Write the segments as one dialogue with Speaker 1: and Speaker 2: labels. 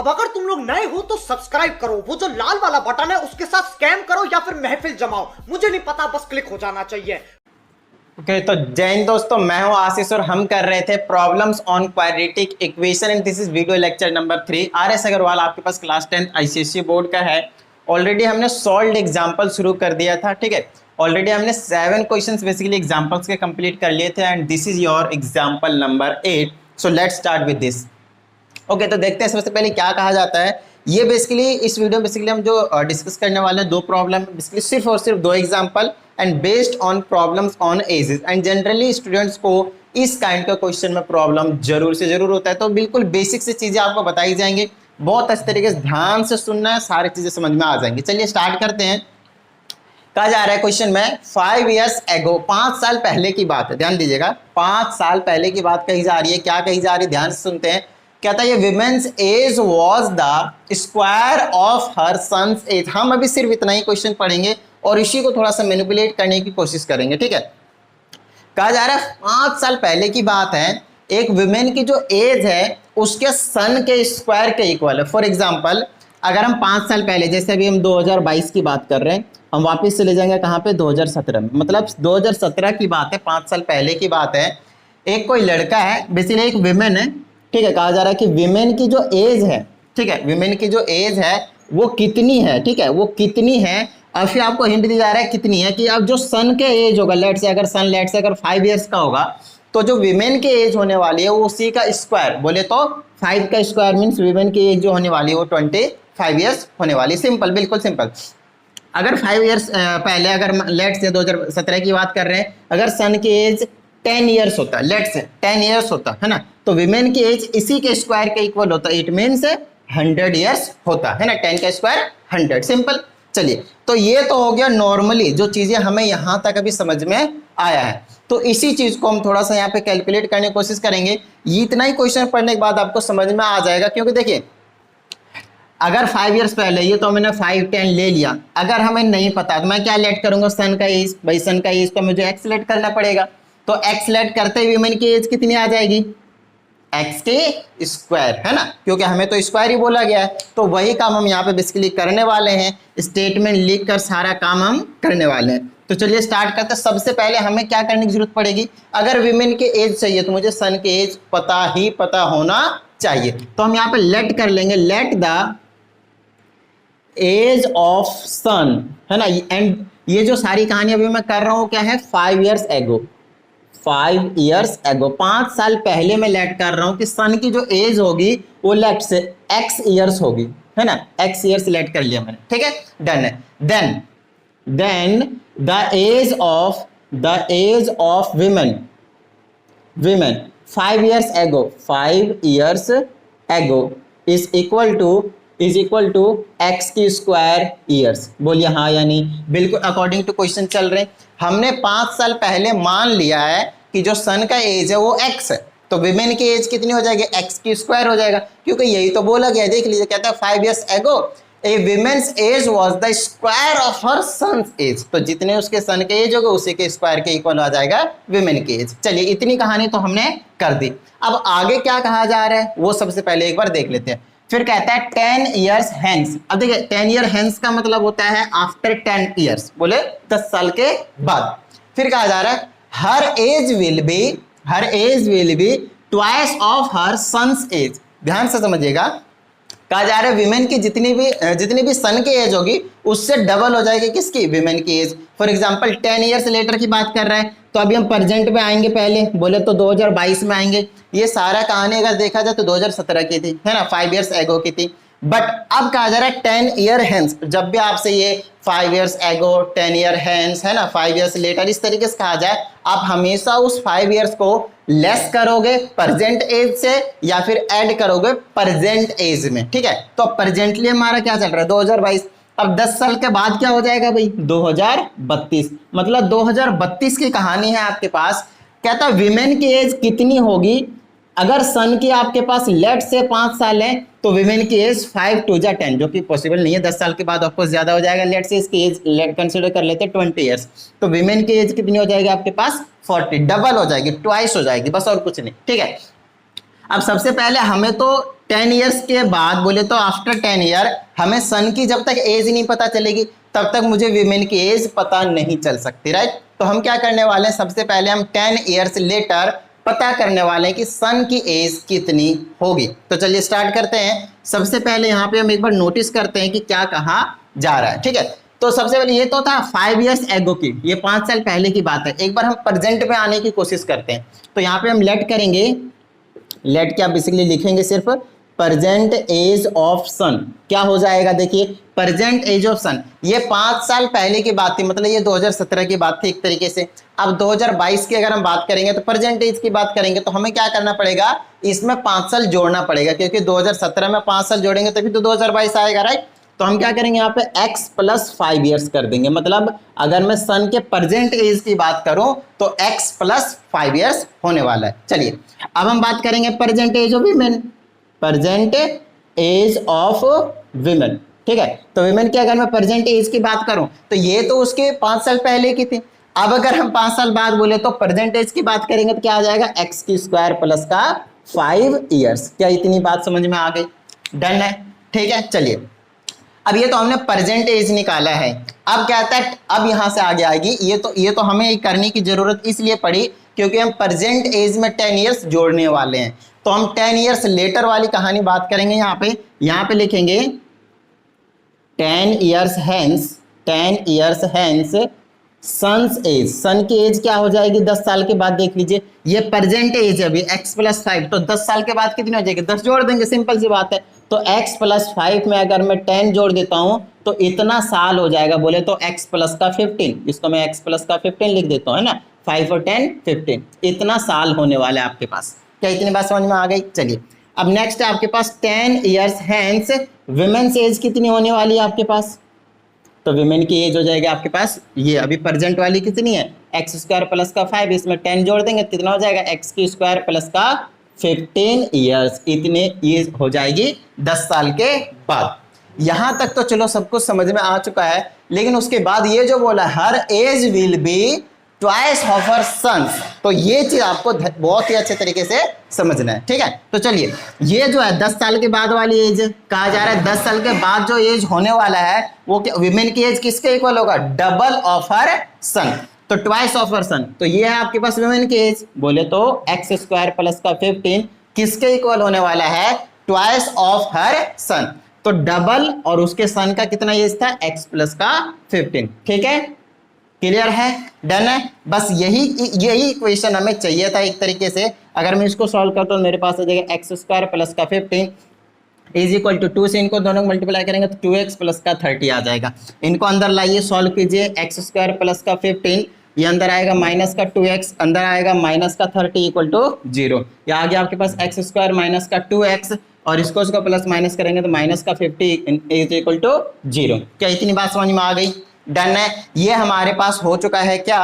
Speaker 1: अब अगर तुम लोग नए हो तो सब्सक्राइब करो, वो जो लाल वाला बटन है उसके साथ स्कैम करो या फिर महफिल जमाओ, मुझे नहीं पता, बस क्लिक हो जाना चाहिए।
Speaker 2: ओके तो जय हिंद दोस्तों, मैं हूं आशीष और हम कर रहे थे problems on quadratic equation and this is video lecture number 3। R S. Agarwal आपके पास क्लास 10 आईसीएसई बोर्ड का है। ऑलरेडी हमने सॉल्व्ड एग्जांपल शुरू कर दिया था, ठीक है। ऑलरेडी हमने 7 क्वेश्चंस बेसिकली एग्जांपल्स के कंप्लीट कर लिए थे and this is your example number 8। So let's start with this. Okay तो देखते हैं सबसे पहले क्या कहा जाता है। ये बेसिकली इस वीडियो में बेसिकली हम जो डिस्कस करने वाले हैं दो प्रॉब्लम, बेसिकली सिर्फ और सिर्फ दो example and based on problems on ages and generally students को इस काइंड का क्वेश्चन में प्रॉब्लम जरूर से जरूर होता है। तो बिल्कुल बेसिक से चीजें आपको बताई जाएंगी, बहुत अच्छे तरीके से ध्यान से सुनना है, सारी चीजें समझ में आ जाएंगी। चलिए स्टार्ट करते हैं। कहा जा रहा है क्वेश्चन में 5 years ago, 5 साल पहले की बात है, ध्यान दीजिएगा। 5 साल पहले की बात कही जा रही है। क्या कही जा रही है, ध्यान से सुनते हैं। कहता है ये women's age was the square of her son's age. हम अभी सिर्फ इतना ही क्वेश्चन पढ़ेंगे और इसी को थोड़ा सा मैनिपुलेट करने की कोशिश करेंगे, ठीक है। कहा जा रहा है 5 साल पहले की बात है, एक विमेन की जो एज है उसके सन के स्क्वायर के इक्वल है। फॉर एग्जाम्पल अगर हम 5 साल पहले, जैसे अभी हम 2022 की बात कर रहे हैं, हम वापस चले जाएंगे कहाँ पे, 2017 में। मतलब 2017 की बात है, 5 साल पहले की बात है। एक कोई लड़का है, बेसिकली एक विमेन है, ठीक है। कहा जा रहा है कि विमेन की जो एज है, ठीक है, विमेन की जो एज है वो कितनी है, ठीक है, वो कितनी है। और फिर आपको हिंट दिया जा रहा है कितनी है कि अब जो सन के एज होगा, लेट से अगर सन लेट से अगर 5 years का होगा तो जो विमेन की एज होने वाली है वो उसी का स्क्वायर, बोले तो 5 का स्क्वायर मीन्स विमेन की एज जो होने वाली है वो 25 years होने वाली। सिंपल, बिल्कुल सिंपल। अगर 5 years पहले, अगर लेट से 2017 की बात कर रहे हैं, अगर सन की एज 10 years होता है, लेट से 10 years होता है ना, तो विमेन की एज इसी के स्क्वायर के इक्वल होता है। इट मीन्स 100 years होता है ना, 10 का स्क्वायर 100। सिंपल। चलिए तो ये तो हो गया नॉर्मली जो चीजें हमें यहां तक अभी समझ में आया है। तो इसी चीज को हम थोड़ा सा यहाँ पे कैलकुलेट करने की कोशिश करेंगे। ये इतना ही क्वेश्चन पढ़ने के बाद आपको समझ में आ जाएगा, क्योंकि देखिए अगर 5 years पहले, ये तो मैंने 5, 10 ले लिया, अगर हमें नहीं पता तो मैं क्या लेट करूंगा, सन का एज। भाई सन का एज तो मुझे एक्स लेट करना पड़ेगा, तो एक्स लेट करते ही विमेन की एज कितनी आ जाएगी, एक्स के स्क्वायर, है ना, क्योंकि हमें तो स्क्वायर ही बोला गया है। तो वही काम हम यहाँ पे बेसिकली करने वाले हैं, स्टेटमेंट लिख कर सारा काम हम करने वाले हैं। तो चलिए स्टार्ट करते हैं। सबसे पहले हमें क्या करने की जरूरत पड़ेगी, अगर विमेन के एज चाहिए तो मुझे सन के एज पता होना चाहिए। तो हम यहाँ पे लेट कर लेंगे, लेट द एज ऑफ सन, है ना। एंड ये जो सारी कहानी अभी मैं कर रहा हूं क्या है, 5 years ago, 5 years ago, 5 साल पहले मैं लेट कर रहा हूं कि सन की जो एज होगी वो लेट से x years होगी, है ना, x years लेट कर लिया मैंने, ठीक है, डन है। Then the age of women 5 years ago is equal to x की स्क्वायर ईयर्स। बोलिए हाँ या नहीं। बिल्कुल अकॉर्डिंग टू क्वेश्चन चल रहे हैं। हमने 5 साल पहले मान लिया है कि जो सन का एज है वो एक्स है, तो विमेन की एज कितनी हो जाएगी, एक्स की स्क्वायर हो जाएगा, क्योंकि यही तो बोला गया है। देख लीजिए, कहता है 5 years ago a women's age was the square of her son's age. तो जितने उसके सन के एज होगा उसी के स्क्वायर के इक्वल आ जाएगा विमेन की एज। चलिए इतनी कहानी तो हमने कर दी। अब आगे क्या कहा जा रहा है वो सबसे पहले एक बार देख लेते हैं। फिर कहता है 10 years hence। अब देखिए 10 year hence का मतलब होता है आफ्टर 10 years, बोले 10 साल के बाद। फिर कहा जा रहा है her age will be twice of her son's age. ध्यान से समझिएगा, कहा जा रहा है विमेन की जितनी भी सन की एज होगी उससे डबल हो जाएगी किसकी, विमेन की age. For example 10 years later की बात कर रहा है, तो अभी हम प्रेजेंट में आएंगे, पहले बोले तो 2022 में आएंगे। ये सारा कहानी अगर देखा जाए तो 2017 की थी, है ना, 5 years ago की थी। बट अब कहा जा रहा है 10 year hence। जब भी आपसे ये 5 years ago, 10 year hence, है ना, 5 years later, इस तरीके से कहा जाए, आप हमेशा उस 5 years को लेस करोगे प्रेजेंट एज से या फिर ऐड करोगे प्रेजेंट एज में, ठीक है। तो प्रेजेंटली हमारा क्या चल रहा है, 2022। अब 10 साल के बाद क्या हो जाएगा भाई, 2032। मतलब 2032 की कहानी है आपके पास। कहता है विमेन की एज कितनी होगी, अगर सन की आपके पास लेट से 5 साल है तो विमेन की एज 5 2 जा 10, जो कि पॉसिबल नहीं है। 10 साल के बाद ऑफकोर्स ज्यादा हो जाएगा। लेट से इसकी एज कंसिडर कर लेते हैं 20 years, तो विमेन की एज कितनी हो जाएगी आपके पास, 40, डबल हो जाएगी, ट्वाइस हो जाएगी, बस और कुछ नहीं, ठीक है। अब सबसे पहले हमें तो 10 ईयर्स के बाद बोले तो आफ्टर 10 ईयर हमें सन की जब तक एज नहीं पता चलेगी तब तक मुझे वीमेन की एज पता नहीं चल सकती, राइट। तो हम क्या करने वाले हैं, सबसे पहले हम 10 ईयर्स लेटर पता करने वाले हैं कि सन की एज कितनी होगी। तो चलिए स्टार्ट करते हैं। सबसे पहले यहाँ पे हम एक बार नोटिस करते हैं कि क्या कहा जा रहा है, ठीक है। तो सबसे पहले ये तो था 5 ईयर्स एगो की, ये 5 साल पहले की बात है। एक बार हम प्रेजेंट में आने की कोशिश करते हैं। तो यहाँ पे हम लेट करेंगे, लेट क्या बेसिकली लिखेंगे सिर्फ प्रेजेंट एज ऑफ सन। क्या हो जाएगा, देखिए प्रेजेंट एज ऑफ सन, ये 5 साल पहले की बात थी, मतलब ये 2017 की बात थी एक तरीके से। अब 2022 की अगर हम बात करेंगे तो प्रेजेंट एज की बात करेंगे तो हमें क्या करना पड़ेगा, इसमें 5 साल जोड़ना पड़ेगा, क्योंकि 2017 में 5 साल जोड़ेंगे तभी तो 2022 आएगा, राइट। तो हम क्या करेंगे, यहाँ पे x प्लस 5 ईयर्स कर देंगे। मतलब अगर मैं सन के प्रेजेंट एज की बात करूं तो x प्लस 5 ईयर्स होने वाला है। चलिए अब हम बात करेंगे present age of women, present age of women, ठीक है। तो वीमेन की अगर मैं प्रेजेंट एज की बात करूं तो ये तो उसके 5 साल पहले की थी। अब अगर हम 5 साल बाद बोले तो प्रेजेंट एज की बात करेंगे तो क्या आ जाएगा, एक्स की स्क्वायर प्लस का 5 ईयर्स। क्या इतनी बात समझ में आ गई, डन है, ठीक है। चलिए अब ये तो हमने प्रेजेंट एज निकाला है। अब क्या आता है, अब यहां से आगे आएगी, ये तो हमें करने की जरूरत इसलिए पड़ी क्योंकि हम प्रेजेंट एज में 10 ईयर्स जोड़ने वाले हैं। तो हम 10 ईयर्स लेटर वाली कहानी बात करेंगे। यहाँ पे लिखेंगे 10 years hence, 10 years hence son's age, son की एज क्या हो जाएगी 10 साल के बाद। देख लीजिए ये प्रेजेंट एज है अभी x प्लस 5, तो 10 साल के बाद कितनी हो जाएगी, 10 जोड़ देंगे, सिंपल सी बात है। तो x प्लस 5 में अगर मैं 10 जोड़ देता हूं तो इतना साल हो जाएगा, बोले तो x प्लस का 15, इसको मैं x प्लस का 15 लिख देता हूं, है ना, 5 और 10 15, इतना साल होने वाला है आपके पास। क्या इतनी बात समझ में आ गई। चलिए अब नेक्स्ट है आपके पास 10 ईयर्स हैंस विमेन्स एज कितनी होने वाली है आपके पास। तो विमेन की एज हो जाएगी आपके पास, ये अभी प्रेजेंट वाली कितनी है, एक्स स्क्वायर प्लस का 5, इसमें 10 जोड़ देंगे कितना हो जाएगा, एक्स की स्क्वायर प्लस का 15 ईयर्स, इतने एज हो जाएगी 10 साल के बाद। यहां तक तो चलो सब कुछ समझ में आ चुका है, लेकिन उसके बाद ये जो बोला her age will be twice of her son's, तो ये चीज आपको बहुत ही अच्छे तरीके से समझना है, ठीक है। तो चलिए ये जो है 10 साल के बाद वाली एज कहा जा रहा है, 10 साल के बाद जो एज होने वाला है वो विमेन की एज किसके इक्वल होगा, डबल ऑफ हर सन, तो ट्वाइस ऑफ हर सन। तो ये है आपके पास विमेन की एज, बोले तो एक्स स्क्वायर प्लस का 15 किसके इक्वल होने वाला है, ट्वाइस ऑफ हर सन। तो डबल और उसके सन का कितना एज था, एक्स प्लस का 15, ठीक है, क्लियर है, डन है। बस यही इक्वेशन हमें चाहिए था एक तरीके से। अगर मैं इसको सॉल्व करता हूँ मेरे पास आ जाएगा एक्स स्क्वायर प्लस का 15 इज इक्वल टू 2 से इनको दोनों को मल्टीप्लाई करेंगे तो 2x प्लस का 30 आ जाएगा। इनको अंदर लाइए, सॉल्व कीजिए, एक्स स्क्वायर प्लस का 15 ये अंदर आएगा माइनस का 2x, अंदर आएगा माइनस का 30 इक्वल टू 0। या आगे आपके पास एक्स स्क्वायर माइनस का 2x और इसको प्लस माइनस करेंगे तो माइनस का 50 इज इक्वल टू 0। क्या इतनी बात समझ में आ गई, डन है। ये हमारे पास हो चुका है, क्या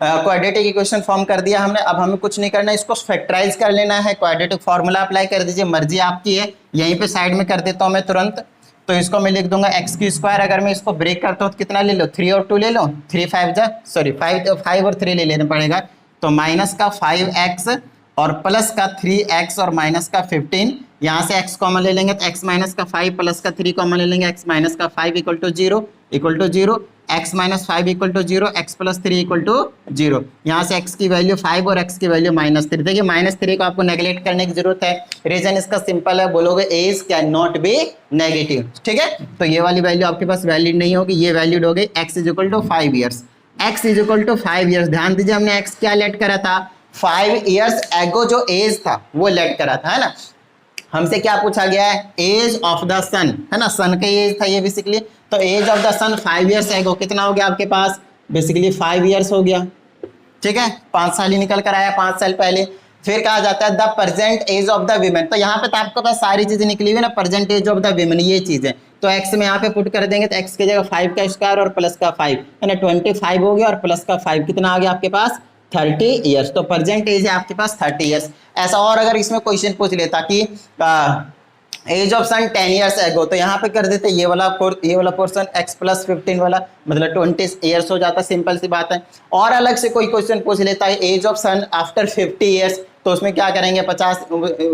Speaker 2: क्वाड्रेटिक इक्वेशन फॉर्म कर दिया हमने। अब हमें कुछ नहीं करना है, इसको फैक्टराइज कर लेना है, क्वाड्रेटिक फार्मूला अप्लाई कर दीजिए, मर्जी आपकी है। यहीं पे साइड में कर देता हूं मैं तुरंत, तो इसको मैं लिख दूंगा एक्स की स्क्वायर, अगर मैं इसको ब्रेक करता हूँ तो कितना ले लो, 3 और 2 ले लो, 5 और 3 ले लेना पड़ेगा, तो माइनस का 5x और प्लस का 3x और माइनस का 15, यहाँ से x कॉमन ले लेंगे तो x माइनस का 5 प्लस का 3 कॉमन ले लेंगे, x माइनस का 5 equal to 0, x minus 5 equal to 0, x plus 3 equal to 0। यहाँ से x की वैल्यू 5 और x की वैल्यू -3। देखिए -3 को आपको नेगलेक्ट करने की जरूरत है, रीजन इसका सिंपल है, बोलोगे age can not be negative, ठीक है। तो ये वाली वैल्यू आपके पास वैलिड नहीं होगी, ये वैलिड हो गई x is equal to 5 years, x is equal to 5 years. ध्यान दीजिए हमने x क्या लेट करा था, 5 ईयर्स एगो जो एज था वो लेट करा था, है ना। हमसे क्या पूछा गया है, एज ऑफ द सन, है ना, सन का एज था ये बेसिकली। तो age of the son 5 years ago कितना हो गया आपके पास, बेसिकली 5 ईयर्स हो गया, ठीक है, 5 साल ही निकल कर आया 5 साल पहले। फिर कहा जाता है the present age of the women, तो यहाँ पे तो आपके पास सारी चीजें निकली हुई ना, present age of the women ये चीज है। तो x में यहाँ पे पुट कर देंगे तो x की जगह 5 का स्क्वायर और प्लस का 5, है ना, 25 हो गया और प्लस का 5 कितना आ गया आपके पास 30 ईयर्स। तो प्रेजेंट एज है आपके पास 30 ईयर्स। ऐसा और अगर इसमें क्वेश्चन पूछ लेता कि as of sun 10 years ago, तो यहाँ पे कर देते ये वाला पोर्शन x प्लस 15 वाला, मतलब 20 ईयर्स हो जाता, सिंपल सी बात है। और अलग से कोई क्वेश्चन पूछ लेता है age of son after 50 years, तो उसमें क्या करेंगे 50,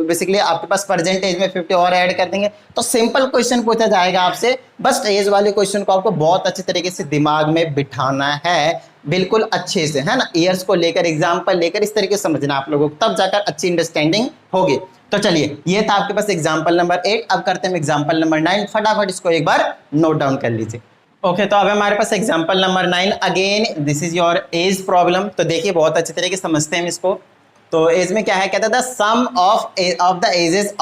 Speaker 2: बेसिकली आपके पास परसेंटेज में 50 और ऐड कर देंगे। तो सिंपल क्वेश्चन पूछा जाएगा आपसे, बस एज वाले क्वेश्चन को आपको बहुत अच्छे तरीके से दिमाग में बिठाना है, बिल्कुल अच्छे से, है ना, ईयर्स को लेकर, एग्जाम्पल लेकर इस तरीके से समझना आप लोगों को, तब जाकर अच्छी अंडरस्टैंडिंग होगी। तो चलिए, ये था आपके पास एग्जाम्पल नंबर 8। अब करते हैं एग्जाम्पल नंबर 9, फटाफट इसको एक बार नोट डाउन कर लीजिए। ओके तो अब हमारे पास example number 9, again this is your age problem. तो देखिए बहुत अच्छे तरीके से समझते हैं इसको। तो एज में क्या है, कहता है the sum of the ages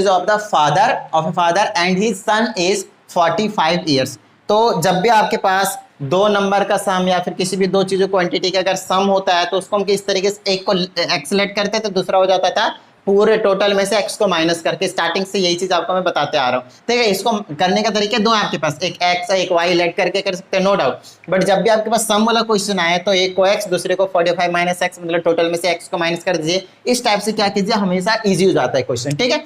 Speaker 2: of the father and his son is 45 years. तो जब भी आपके पास दो नंबर का सम या फिर किसी भी दो चीजों क्वांटिटी का अगर सम होता है तो उसको हम किस तरीके से, एक को एक्स सेलेक्ट करते तो दूसरा हो जाता था पूरे टोटल में से एक्स को माइनस करके। स्टार्टिंग से यही चीज आपको मैं बताते आ रहा हूँ। ठीक है, इसको करने का तरीके दो है आपके पास, एक एक्स एक वाई लेट करके कर सकते हैं, नो डाउट। बट जब भी आपके पास सम वाला क्वेश्चन आए तो एक को एक्स दूसरे को 45 माइनस एक्स, मतलब टोटल में से एक्स को माइनस कर दीजिए। इस टाइप से क्या कीजिए, हमेशा ईजी हो जाता है क्वेश्चन। ठीक है,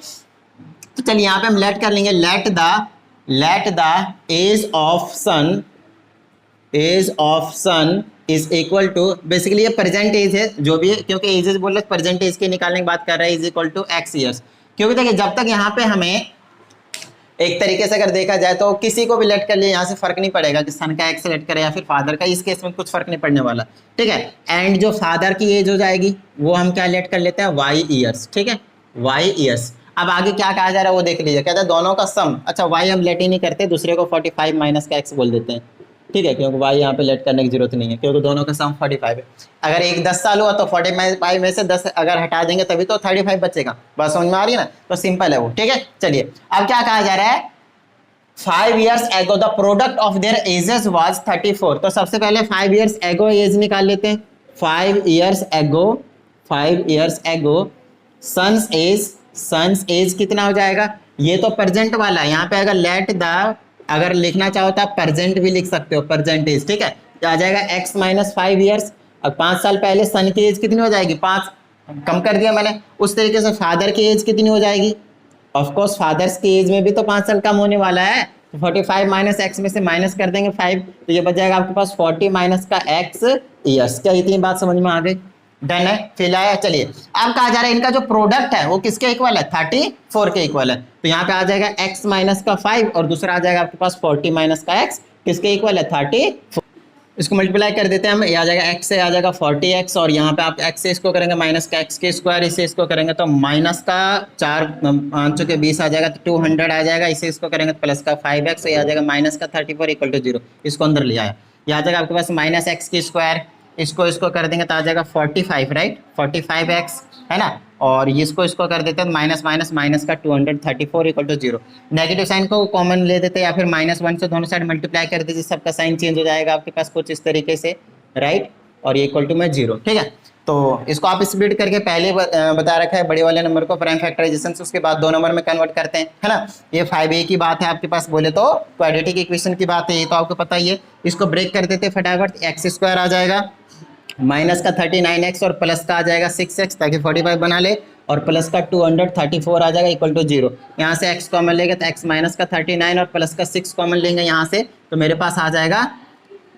Speaker 2: तो चलिए यहाँ पे हम लेट कर लेंगे, let the age of son is equal to, basically ये प्रेजेंट एज है जो भी है, क्योंकि एजेस बोल रहे प्रेजेंट एज के निकालने की बात कर रहा है, is equal to x years. क्योंकि देखिए जब तक यहाँ पे हमें एक तरीके से अगर देखा जाए तो किसी को भी लेट कर लिए यहाँ से फर्क नहीं पड़ेगा कि सन का एक्स लेट करे या फिर फादर का, इस केस में कुछ फर्क नहीं पड़ने वाला। ठीक है, एंड जो फादर की एज हो जाएगी वो हम क्या लेट कर लेते हैं, वाई ईयर्स। ठीक है, वाई ईयर्स। अब आगे क्या कहा जा रहा है वो देख लीजिए, कहता है दोनों का सम, अच्छा वाई हम लेट ही नहीं करते, दूसरे को 45 माइनस का एक्स बोल देते हैं। ठीक है, क्योंकि वाई यहाँ पे लेट करने की जरूरत नहीं है, क्योंकि दोनों का सम 45 है। अगर एक 10 साल हुआ तो 45 में से 10 अगर हटा देंगे तभी तो 35 बचेगा। बात समझ में आ रही है ना, तो सिंपल है वो। ठीक है, चलिए अब क्या कहा जा रहा है, 5 years ago the product of their edges was 34। तो सबसे पहले 5 years ago एज निकाल लेते हैं। 5 years ago सन्स एज कितना हो जाएगा, ये तो प्रेजेंट वाला है। यहाँ पे अगर लेट द अगर लिखना चाहो तो आप प्रेजेंट भी लिख सकते हो, प्रेजेंट एज। ठीक है, तो आ जाएगा x माइनस 5 ईयर्स। अब 5 साल पहले सन की एज कितनी हो जाएगी, 5 कम कर दिया मैंने। उस तरीके से फादर की एज कितनी हो जाएगी, ऑफकोर्स फादर्स की एज में भी तो 5 साल कम होने वाला है। तो 45 माइनस एक्स में से माइनस कर देंगे 5, तो ये बच जाएगा आपके पास 40 माइनस का एक्स ईयर्स। क्या इतनी बात समझ में आ गई, डन है, फिल आया। चलिए अब कहा जा रहा है इनका जो प्रोडक्ट है वो किसके इक्वल है, 34 के इक्वल है। तो यहाँ पे आ जाएगा x माइनस का 5 और दूसरा आ जाएगा आपके पास 40 माइनस का x, किसके इक्वल है, 34। इसको मल्टीप्लाई कर देते हैं हम, ये आ जाएगा x से आ जाएगा 40x और यहाँ पे आप x से इसको करेंगे माइनस का x के स्क्वायर, इसे इसको करेंगे तो माइनस का 4 5 के 20 आ जाएगा तो 200 आ जाएगा। इसे इसको करेंगे तो प्लस का 5x, ये आ जाएगा माइनस का 34 इक्वल टू 0। इसको अंदर ले आया, ये आ जाएगा आपके पास माइनस एक्स की स्क्वायर, इसको कर देंगे तो आ जाएगा 45, राइट, 45x है ना। और इसको कर देते हैं माइनस माइनस माइनस का 234 इक्वल टू 0। नेगेटिव साइन को कॉमन ले देते हैं या फिर -1 से दोनों साइड मल्टीप्लाई कर दीजिए, सबका साइन चेंज हो जाएगा आपके पास कुछ इस तरीके से, राइट, और ये इक्वल टू में 0। ठीक है, तो इसको आप स्प्लिट करके पहले बता रखा है बड़े वाले नंबर को प्राइम फैक्टराइजेशन से, उसके बाद 2 नंबर में कन्वर्ट करते हैं, है ना। ये 5a की बात है आपके पास, बोले तो क्वाड्रेटिक इक्वेशन की बात है, ये तो आपको पता ही है। इसको ब्रेक कर देते फटाफट, एक्स स्क्वायर आ जाएगा माइनस का 39x और प्लस का आ जाएगा 6x, ताकि 45 बना ले, और प्लस का 234 आ जाएगा इक्वल टू 0। यहाँ से x कॉमन लेंगे तो x माइनस का 39 और प्लस का 6 कॉमन लेंगे यहाँ से, तो मेरे पास आ जाएगा,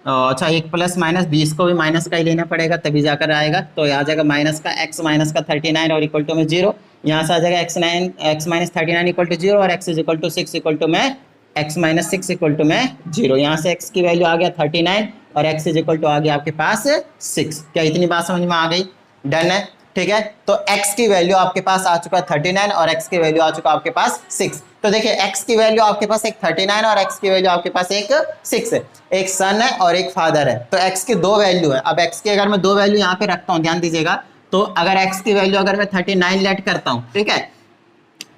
Speaker 2: अच्छा एक प्लस माइनस 20 को भी माइनस का ही लेना पड़ेगा तभी जाकर आएगा, तो आ जाएगा माइनस का x माइनस का 39 और इक्वल टू में 0। यहाँ से आ जाएगा x माइनस 39 इक्वल टू 0 और x is equal to 6 equal to में x माइनस 6 इक्वल टू में 0। यहाँ से x की वैल्यू आ गया 39 और x इज इक्वल टू आ गया आपके पास 6। क्या इतनी बात समझ में आ गई, डन है। ठीक है, तो x की वैल्यू आपके पास आ चुका है 39 और x की वैल्यू आ चुका आपके पास 6। तो देखिए x की वैल्यू आपके पास एक 39 और x की वैल्यू आपके पास एक 6 है, एक सन है और एक फादर है। तो x की 2 वैल्यू है। अब x की अगर मैं 2 वैल्यू यहाँ पे रखता हूँ, ध्यान दीजिएगा, तो अगर x की वैल्यू अगर मैं 39 लेट करता हूँ, ठीक है,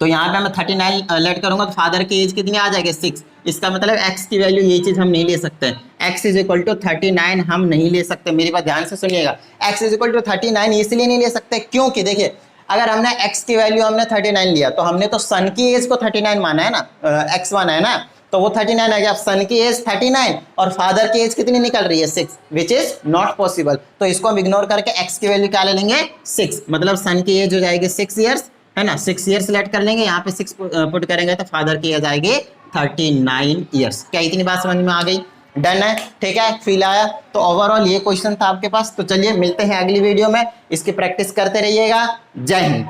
Speaker 2: तो यहाँ पे मैं 39 लेट करूंगा तो फादर की एज कितनी आ जाएगी, 6। इसका मतलब x की वैल्यू, ये चीज हम नहीं ले सकते, x इज इक्वल टू 39 हम नहीं ले सकते। मेरी बात ध्यान से सुनिएगा, x इज इक्वल टू 39 इसलिए नहीं ले सकते क्योंकि देखिए अगर हमने x की वैल्यू हमने 39 लिया तो हमने तो सन की एज को 39 माना है ना, x माना है ना, तो वो 39 आ गया। अब सन की एज 39 और फादर की एज कितनी निकल रही है, 6, विच इज नॉट पॉसिबल। तो इसको हम इग्नोर करके x की वैल्यू क्या ले लेंगे, 6, मतलब सन की एज हो जाएगी 6 ईयर्स, है ना, 6 ईयर्स सेलेक्ट कर लेंगे, यहाँ पे 6 पुट करेंगे तो फादर की एज आएगी 39 ईयर्स। क्या इतनी बात समझ में आ गई, डन है, ठीक है, फील आया। तो ओवरऑल ये क्वेश्चन था आपके पास। तो चलिए मिलते हैं अगली वीडियो में, इसकी प्रैक्टिस करते रहिएगा। जय हिंद।